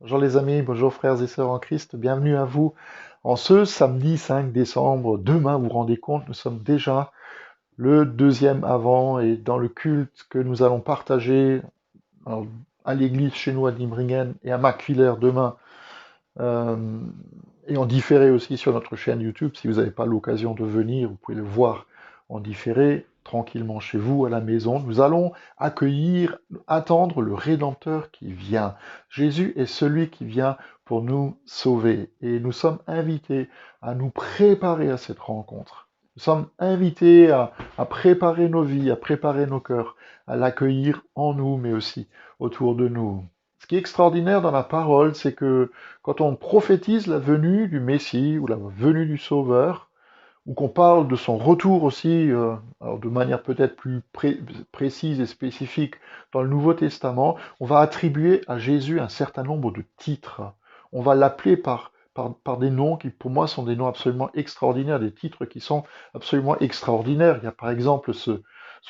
Bonjour les amis, bonjour frères et sœurs en Christ, bienvenue à vous. En ce samedi 5 décembre, demain, vous vous rendez compte, nous sommes déjà le deuxième avant et dans le culte que nous allons partager alors, à l'église chez nous à Nimringen et à Macquiller demain, euh, et en différé aussi sur notre chaîne YouTube. Si vous n'avez pas l'occasion de venir, vous pouvez le voir en différé tranquillement chez vous à la maison. Nous allons accueillir, attendre le Rédempteur qui vient. Jésus est celui qui vient pour nous sauver et nous sommes invités à nous préparer à cette rencontre. Nous sommes invités à préparer nos vies, à préparer nos cœurs, à l'accueillir en nous, mais aussi autour de nous. Ce qui est extraordinaire dans la parole, c'est que quand on prophétise la venue du Messie ou la venue du Sauveur, ou qu'on parle de son retour aussi, alors de manière peut-être plus précise et spécifique dans le Nouveau Testament, on va attribuer à Jésus un certain nombre de titres. On va l'appeler par des noms qui, pour moi, sont des noms absolument extraordinaires, des titres qui sont absolument extraordinaires. Il y a par exemple ce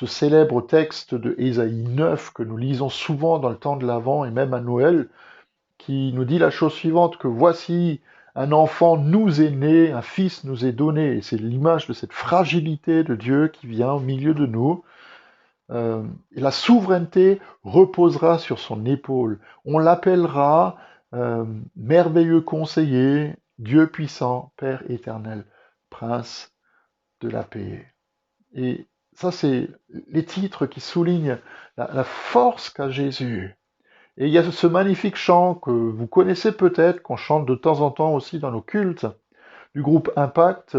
célèbre texte de Ésaïe 9 que nous lisons souvent dans le temps de l'Avent et même à Noël, qui nous dit la chose suivante, que voici un enfant nous est né, un fils nous est donné. Et c'est l'image de cette fragilité de Dieu qui vient au milieu de nous. Et la souveraineté reposera sur son épaule. On l'appellera merveilleux conseiller, Dieu puissant, Père éternel, Prince de la paix. Et ça, c'est les titres qui soulignent la force qu'a Jésus. Et il y a ce magnifique chant que vous connaissez peut-être, qu'on chante de temps en temps aussi dans nos cultes, du groupe Impact,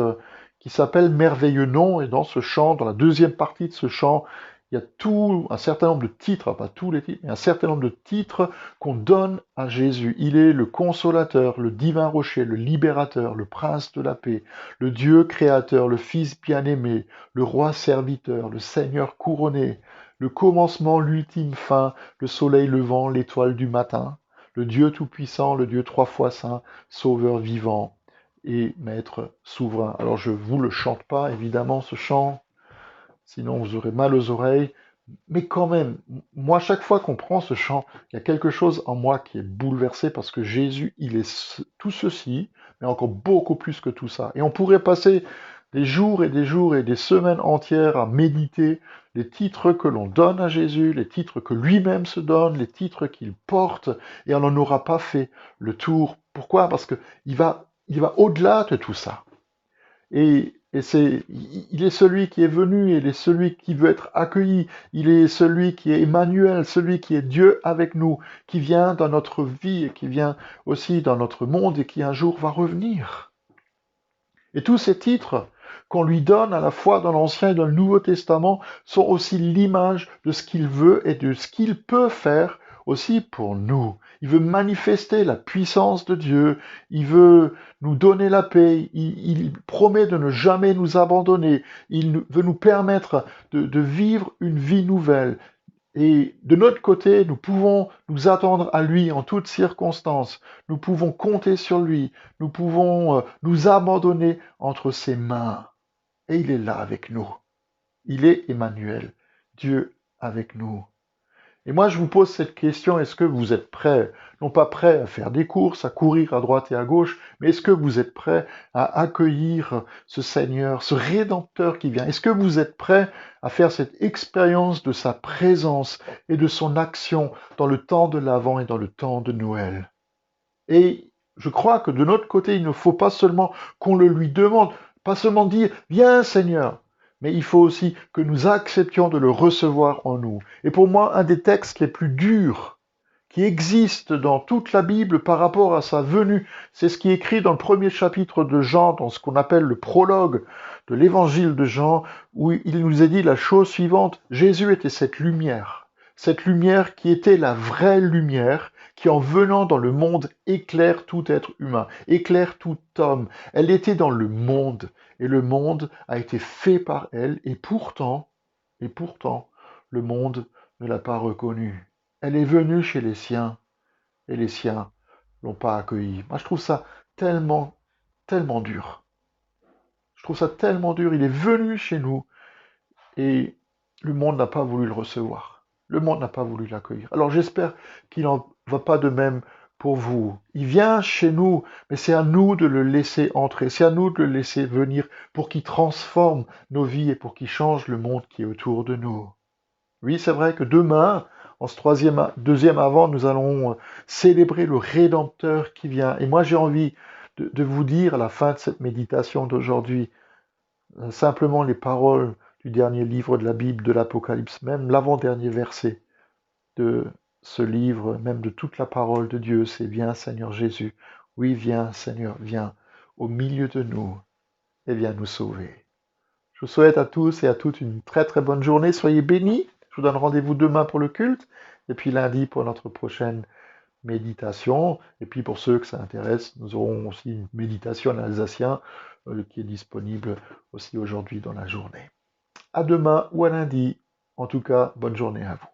qui s'appelle Merveilleux nom. Et dans ce chant, dans la deuxième partie de ce chant, il y a tout un certain nombre de titres, pas tous les titres, mais un certain nombre de titres qu'on donne à Jésus. Il est le consolateur, le divin rocher, le libérateur, le prince de la paix, le Dieu créateur, le Fils bien-aimé, le roi serviteur, le Seigneur couronné, le commencement, l'ultime fin, le soleil levant, l'étoile du matin, le Dieu tout-puissant, le Dieu trois fois saint, sauveur vivant et maître souverain. Alors je vous le chante pas, évidemment, ce chant, sinon vous aurez mal aux oreilles, mais quand même, moi, chaque fois qu'on prend ce chant, il y a quelque chose en moi qui est bouleversé parce que Jésus, il est tout ceci, mais encore beaucoup plus que tout ça. Et on pourrait passer des jours et des jours et des semaines entières à méditer les titres que l'on donne à Jésus, les titres que lui-même se donne, les titres qu'il porte, et on n'en aura pas fait le tour. Pourquoi? Parce que il va au-delà de tout ça. Il est celui qui est venu, il est celui qui veut être accueilli, il est celui qui est Emmanuel, celui qui est Dieu avec nous, qui vient dans notre vie et qui vient aussi dans notre monde et qui un jour va revenir. Et tous ces titres qu'on lui donne à la fois dans l'Ancien et dans le Nouveau Testament sont aussi l'image de ce qu'il veut et de ce qu'il peut faire aussi pour nous. Il veut manifester la puissance de Dieu, il veut nous donner la paix, il promet de ne jamais nous abandonner, veut nous permettre de vivre une vie nouvelle. Et de notre côté, nous pouvons nous attendre à lui en toutes circonstances. Nous pouvons compter sur lui. Nous pouvons nous abandonner entre ses mains. Et il est là avec nous. Il est Emmanuel, Dieu avec nous. Et moi, je vous pose cette question, est-ce que vous êtes prêts, non pas prêts à faire des courses, à courir à droite et à gauche, mais est-ce que vous êtes prêts à accueillir ce Seigneur, ce Rédempteur qui vient? Est-ce que vous êtes prêts à faire cette expérience de sa présence et de son action dans le temps de l'Avent et dans le temps de Noël? Et je crois que de notre côté, il ne faut pas seulement qu'on le lui demande, pas seulement dire, viens Seigneur, mais il faut aussi que nous acceptions de le recevoir en nous. Et pour moi, un des textes les plus durs qui existent dans toute la Bible par rapport à sa venue, c'est ce qui est écrit dans le premier chapitre de Jean, dans ce qu'on appelle le prologue de l'évangile de Jean, où il nous est dit la chose suivante, Jésus était cette lumière qui était la vraie lumière, qui en venant dans le monde éclaire tout être humain, éclaire tout homme. Elle était dans le monde, et le monde a été fait par elle, et pourtant, le monde ne l'a pas reconnue. Elle est venue chez les siens, et les siens l'ont pas accueillie. Moi, je trouve ça tellement, tellement dur. Je trouve ça tellement dur. Il est venu chez nous, et le monde n'a pas voulu le recevoir. Le monde n'a pas voulu l'accueillir. Alors j'espère qu'il n'en va pas de même pour vous. Il vient chez nous, mais c'est à nous de le laisser entrer, c'est à nous de le laisser venir pour qu'il transforme nos vies et pour qu'il change le monde qui est autour de nous. Oui, c'est vrai que demain, en ce deuxième avant, nous allons célébrer le Rédempteur qui vient. Et moi, j'ai envie de vous dire à la fin de cette méditation d'aujourd'hui, simplement les paroles du dernier livre de la Bible, de l'Apocalypse, même l'avant-dernier verset de ce livre, même de toute la parole de Dieu, c'est viens Seigneur Jésus. Oui, viens Seigneur, viens au milieu de nous et viens nous sauver. Je vous souhaite à tous et à toutes une très très bonne journée. Soyez bénis. Je vous donne rendez-vous demain pour le culte et puis lundi pour notre prochaine méditation. Et puis pour ceux que ça intéresse, nous aurons aussi une méditation en alsacien qui est disponible aussi aujourd'hui dans la journée. À demain ou à lundi. En tout cas, bonne journée à vous.